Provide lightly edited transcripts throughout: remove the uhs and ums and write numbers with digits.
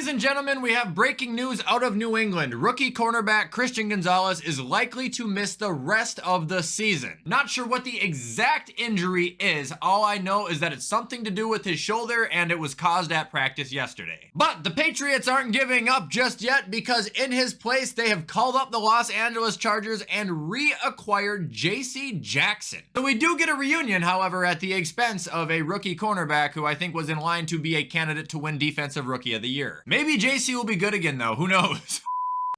Ladies and gentlemen, we have breaking news out of New England. Rookie cornerback Christian Gonzalez is likely to miss the rest of the season. Not sure what the exact injury is. All I know is that it's something to do with his shoulder and it was caused at practice yesterday. But the Patriots aren't giving up just yet because in his place, they have called up the Los Angeles Chargers and reacquired J.C. Jackson. So we do get a reunion, however, at the expense of a rookie cornerback who I think was in line to be a candidate to win Defensive Rookie of the Year. Maybe JC will be good again though, who knows?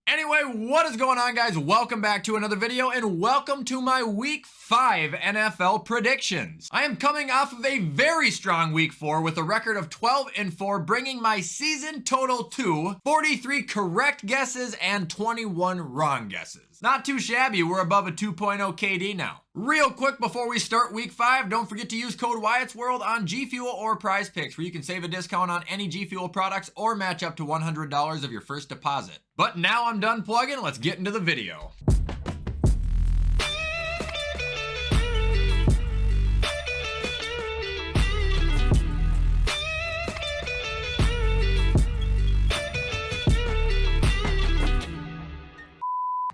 Anyway, what is going on, guys? Welcome back to another video and welcome to my Week 5 NFL predictions. I am coming off of a very strong Week 4 with a record of 12-4, bringing my season total to 43 correct guesses and 21 wrong guesses. Not too shabby, we're above a 2.0 KD now. Real quick before we start Week 5, don't forget to use code WyattzWorld on G Fuel or Prize Picks, where you can save a discount on any G Fuel products or match up to $100 of your first deposit. But now I'm done plugging, let's get into the video.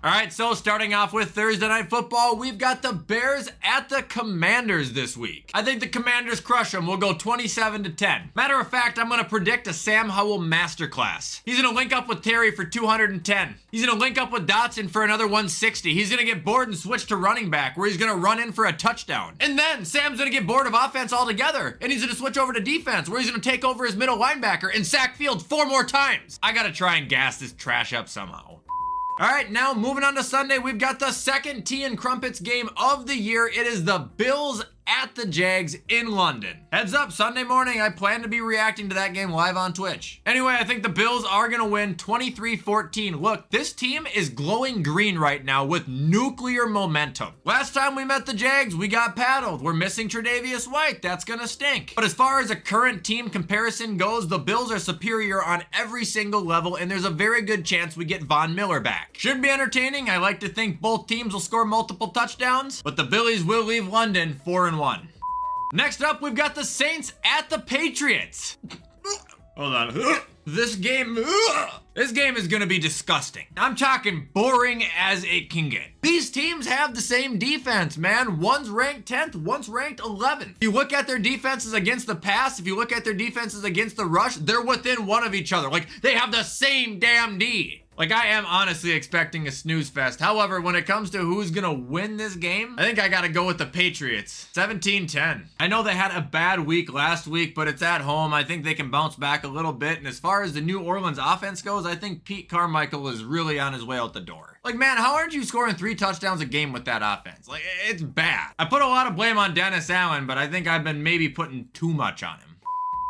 All right, so starting off with Thursday Night Football, we've got the Bears at the Commanders this week. I think the Commanders crush them. We'll go 27-10. Matter of fact, I'm going to predict a Sam Howell masterclass. He's going to link up with Terry for 210. He's going to link up with Dotson for another 160. He's going to get bored and switch to running back, where he's going to run in for a touchdown. And then Sam's going to get bored of offense altogether, and he's going to switch over to defense, where he's going to take over his middle linebacker and sack Fields 4 more times. I got to try and gas this trash up somehow. All right, now moving on to Sunday, we've got the second tea and crumpets game of the year. It is the Bills at the Jags in London. Heads up, Sunday morning, I plan to be reacting to that game live on Twitch. Anyway, I think the Bills are gonna win 23-14. Look, this team is glowing green right now with nuclear momentum. Last time we met the Jags, we got paddled. We're missing Tre'Davious White. That's gonna stink. But as far as a current team comparison goes, the Bills are superior on every single level, and there's a very good chance we get Von Miller back. Should be entertaining. I like to think both teams will score multiple touchdowns, but the Billies will leave London 4-1. Next up, we've got the Saints at the Patriots. Hold on. This game is gonna be disgusting. I'm talking boring as it can get. These teams have the same defense, man. One's ranked 10th, one's ranked 11th. If you look at their defenses against the pass, if you look at their defenses against the rush, they're within one of each other. Like, they have the same damn D. Like, I am honestly expecting a snooze fest. However, when it comes to who's gonna win this game, I think I gotta go with the Patriots. 17-10. I know they had a bad week last week, but it's at home. I think they can bounce back a little bit. And as far as the New Orleans offense goes, I think Pete Carmichael is really on his way out the door. Like, man, how aren't you scoring 3 touchdowns a game with that offense? Like, it's bad. I put a lot of blame on Dennis Allen, but I think I've been maybe putting too much on him.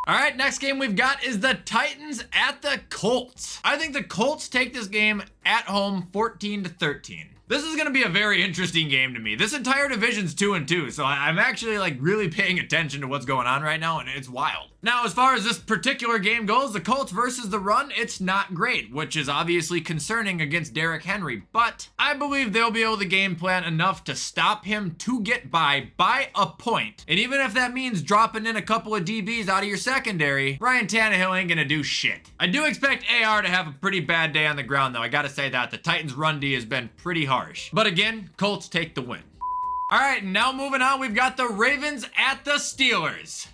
All right, next game we've got is the Titans at the Colts. I think the Colts take this game at home 14-13. This is going to be a very interesting game to me. This entire division's 2-2, so I'm actually like really paying attention to what's going on right now, and it's wild. Now, as far as this particular game goes, the Colts versus the run, it's not great, which is obviously concerning against Derrick Henry, but I believe they'll be able to game plan enough to stop him to get by a point. And even if that means dropping in a couple of DBs out of your secondary, Ryan Tannehill ain't gonna do shit. I do expect AR to have a pretty bad day on the ground, though. I gotta say that. The Titans' run D has been pretty harsh. But again, Colts take the win. All right, now moving on, we've got the Ravens at the Steelers.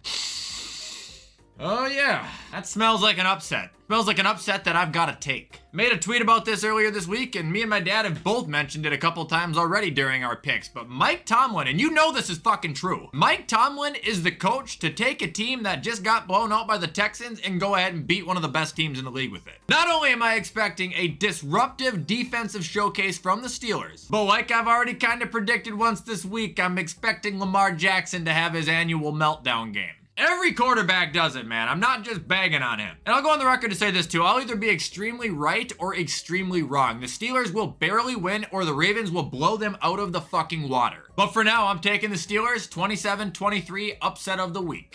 Oh yeah, that smells like an upset. Smells like an upset that I've got to take. Made a tweet about this earlier this week, and me and my dad have both mentioned it a couple times already during our picks, but Mike Tomlin, and you know this is fucking true, Mike Tomlin is the coach to take a team that just got blown out by the Texans and go ahead and beat one of the best teams in the league with it. Not only am I expecting a disruptive defensive showcase from the Steelers, but like I've already kind of predicted once this week, I'm expecting Lamar Jackson to have his annual meltdown game. Every quarterback does it, man. I'm not just bagging on him. And I'll go on the record to say this too. I'll either be extremely right or extremely wrong. The Steelers will barely win or the Ravens will blow them out of the fucking water. But for now, I'm taking the Steelers 27-23 upset of the week.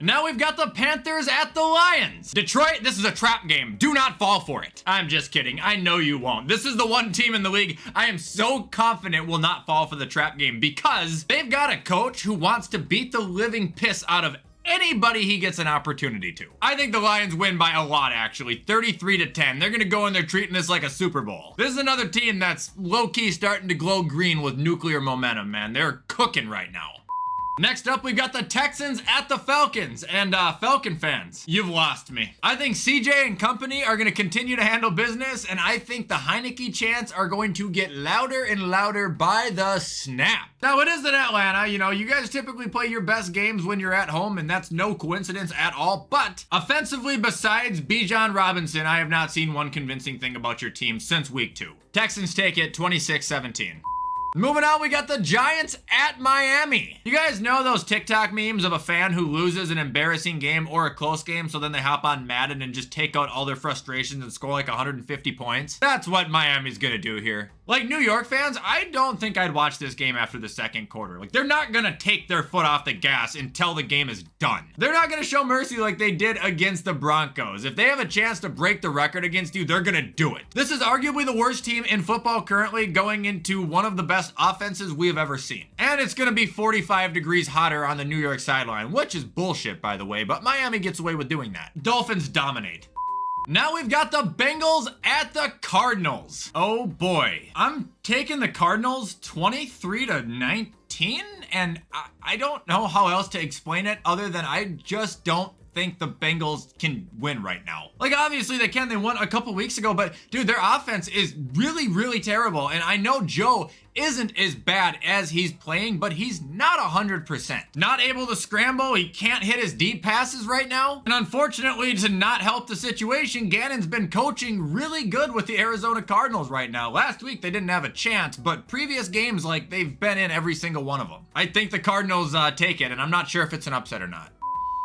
Now we've got the Panthers at the Lions. Detroit, this is a trap game. Do not fall for it. I'm just kidding. I know you won't. This is the one team in the league I am so confident will not fall for the trap game because they've got a coach who wants to beat the living piss out of anybody he gets an opportunity to. I think the Lions win by a lot, actually. 33-10. They're gonna go in there treating this like a Super Bowl. This is another team that's low-key starting to glow green with nuclear momentum, man. They're cooking right now. Next up, we've got the Texans at the Falcons. And Falcon fans, you've lost me. I think CJ and company are going to continue to handle business, and I think the Heineke chants are going to get louder and louder by the snap. Now, it is in Atlanta. You know, you guys typically play your best games when you're at home, and that's no coincidence at all. But offensively, besides Bijan Robinson, I have not seen one convincing thing about your team since week 2. Texans take it 26-17. Moving on, we got the Giants at Miami. You guys know those TikTok memes of a fan who loses an embarrassing game or a close game, so then they hop on Madden and just take out all their frustrations and score like 150 points? That's what Miami's gonna do here. Like, New York fans, I don't think I'd watch this game after the second quarter. Like, they're not gonna take their foot off the gas until the game is done. They're not gonna show mercy like they did against the Broncos. If they have a chance to break the record against you, they're gonna do it. This is arguably the worst team in football currently, going into one of the best offenses we have ever seen. And it's gonna be 45 degrees hotter on the New York sideline, which is bullshit, by the way, but Miami gets away with doing that. Dolphins dominate. Now we've got the Bengals at the Cardinals. Oh boy. I'm taking the Cardinals 23-19, and I don't know how else to explain it other than I just don't think the Bengals can win right now. Like, obviously they can. They won a couple weeks ago, but dude, their offense is really, really terrible. And I know Joe isn't as bad as he's playing, but he's not 100%. Not able to scramble. He can't hit his deep passes right now. And unfortunately, to not help the situation, Gannon's been coaching really good with the Arizona Cardinals right now. Last week, they didn't have a chance, but previous games, like, they've been in every single one of them. I think the Cardinals take it, and I'm not sure if it's an upset or not.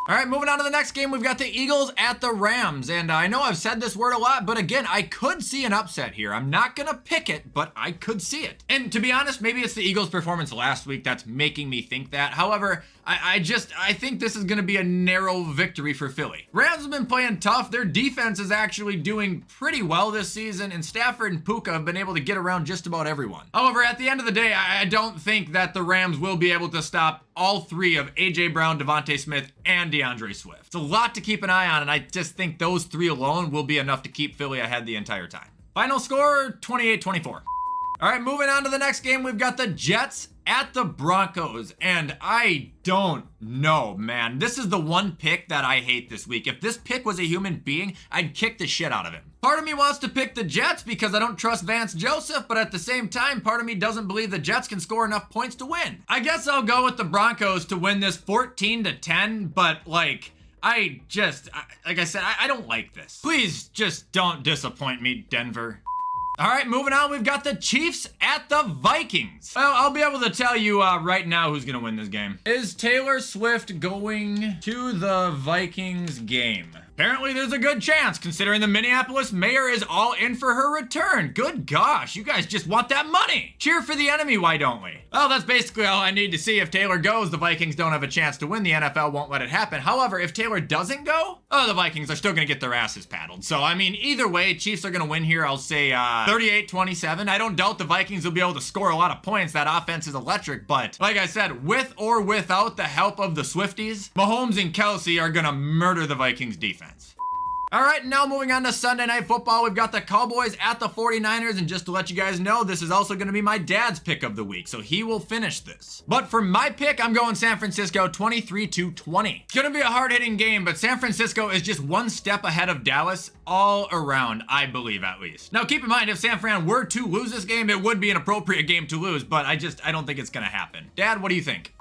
All right, moving on to the next game, we've got the Eagles at the Rams. And I know I've said this word a lot, but again, I could see an upset here. I'm not going to pick it, but I could see it. And to be honest, maybe it's the Eagles' performance last week that's making me think that. However, I think this is going to be a narrow victory for Philly. Rams have been playing tough. Their defense is actually doing pretty well this season, and Stafford and Puka have been able to get around just about everyone. However, at the end of the day, I don't think that the Rams will be able to stop all three of A.J. Brown, Devontae Smith, and DeAndre Swift. It's a lot to keep an eye on, and I just think those three alone will be enough to keep Philly ahead the entire time. Final score, 28-24. All right, moving on to the next game, we've got the Jets at the Broncos, and I don't know, man. This is the one pick that I hate this week. If this pick was a human being, I'd kick the shit out of him. Part of me wants to pick the Jets because I don't trust Vance Joseph, but at the same time, part of me doesn't believe the Jets can score enough points to win. I guess I'll go with the Broncos to win this 14-10, but like I said, I don't like this. Please just don't disappoint me, Denver. All right, moving on, we've got the Chiefs at the Vikings. Well, I'll be able to tell you right now who's going to win this game. Is Taylor Swift going to the Vikings game? Apparently, there's a good chance, considering the Minneapolis mayor is all in for her return. Good gosh, you guys just want that money. Cheer for the enemy, why don't we? Well, that's basically all I need to see. If Taylor goes, the Vikings don't have a chance to win. The NFL won't let it happen. However, if Taylor doesn't go, the Vikings are still going to get their asses paddled. So, I mean, either way, Chiefs are going to win here. I'll say 38-27. I don't doubt the Vikings will be able to score a lot of points. That offense is electric. But, like I said, with or without the help of the Swifties, Mahomes and Kelsey are going to murder the Vikings defense. All right, now moving on to Sunday Night Football, we've got the Cowboys at the 49ers, and just to let you guys know, this is also going to be my dad's pick of the week, so he will finish this. But for my pick, I'm going San Francisco 23-20. It's going to be a hard-hitting game, but San Francisco is just one step ahead of Dallas all around, I believe at least. Now, keep in mind, if San Fran were to lose this game, it would be an appropriate game to lose, but I don't think it's going to happen. Dad, what do you think?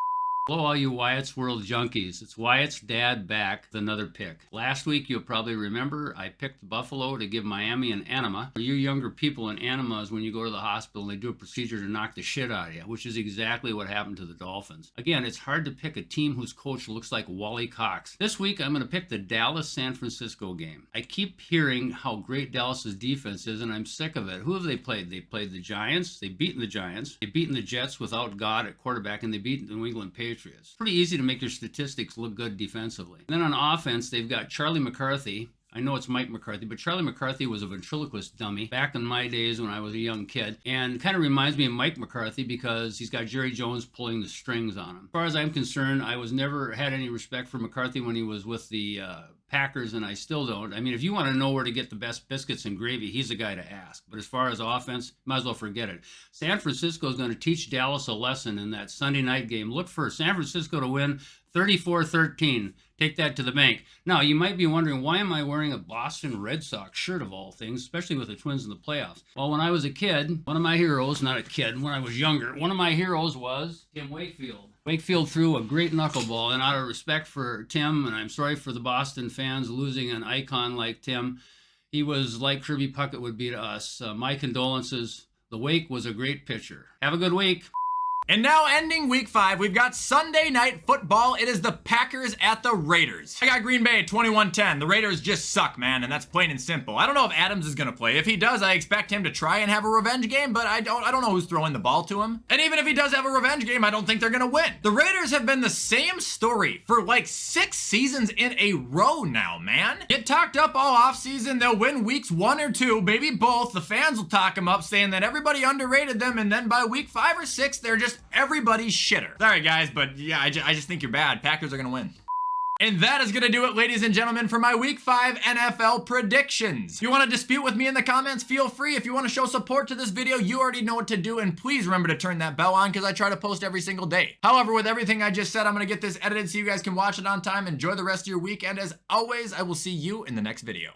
Hello, all you WyattzWorld junkies. It's Wyatts Dad back with another pick. Last week, you'll probably remember, I picked Buffalo to give Miami an enema. For you younger people, an enema is when you go to the hospital and they do a procedure to knock the shit out of you, which is exactly what happened to the Dolphins. Again, it's hard to pick a team whose coach looks like Wally Cox. This week, I'm going to pick the Dallas-San Francisco game. I keep hearing how great Dallas's defense is, and I'm sick of it. Who have they played? They played the Giants. They've beaten the Giants. They've beaten the Jets without God at quarterback, and they beat the New England Patriots. Pretty easy to make their statistics look good defensively. Then on offense, they've got Charlie McCarthy, I know it's Mike McCarthy, but Charlie McCarthy was a ventriloquist dummy back in my days when I was a young kid, and kind of reminds me of Mike McCarthy because he's got Jerry Jones pulling the strings on him. As far as I'm concerned, I was never had any respect for McCarthy when he was with the Packers, and I still don't. I mean, if you want to know where to get the best biscuits and gravy, he's the guy to ask. But as far as offense, might as well forget it. San Francisco is going to teach Dallas a lesson in that Sunday night game. Look for San Francisco to win 34-13. Take that to the bank. Now, you might be wondering, why am I wearing a Boston Red Sox shirt of all things, especially with the Twins in the playoffs? Well, when I was a kid, one of my heroes, not a kid, when I was younger, one of my heroes was Tim Wakefield. Wakefield threw a great knuckleball, and out of respect for Tim, and I'm sorry for the Boston fans losing an icon like Tim, he was like Kirby Puckett would be to us. My condolences. The Wake was a great pitcher. Have a good week. And now ending week 5, we've got Sunday night football. It is the Packers at the Raiders. I got Green Bay 21-10. The Raiders just suck, man, and that's plain and simple. I don't know if Adams is gonna play. If he does, I expect him to try and have a revenge game, but I don't know who's throwing the ball to him. And even if he does have a revenge game, I don't think they're gonna win. The Raiders have been the same story for like 6 seasons in a row now, man. Get talked up all offseason, they'll win weeks 1 or 2, maybe both. The fans will talk them up, saying that everybody underrated them, and then by week 5 or 6, they're just everybody's shitter. Sorry guys, but yeah, I just think you're bad. Packers are gonna win. And that is gonna do it, ladies and gentlemen, for my week 5 NFL predictions. If you wanna dispute with me in the comments, feel free. If you wanna show support to this video, you already know what to do, and please remember to turn that bell on because I try to post every single day. However, with everything I just said, I'm gonna get this edited so you guys can watch it on time. Enjoy the rest of your week, and as always, I will see you in the next video.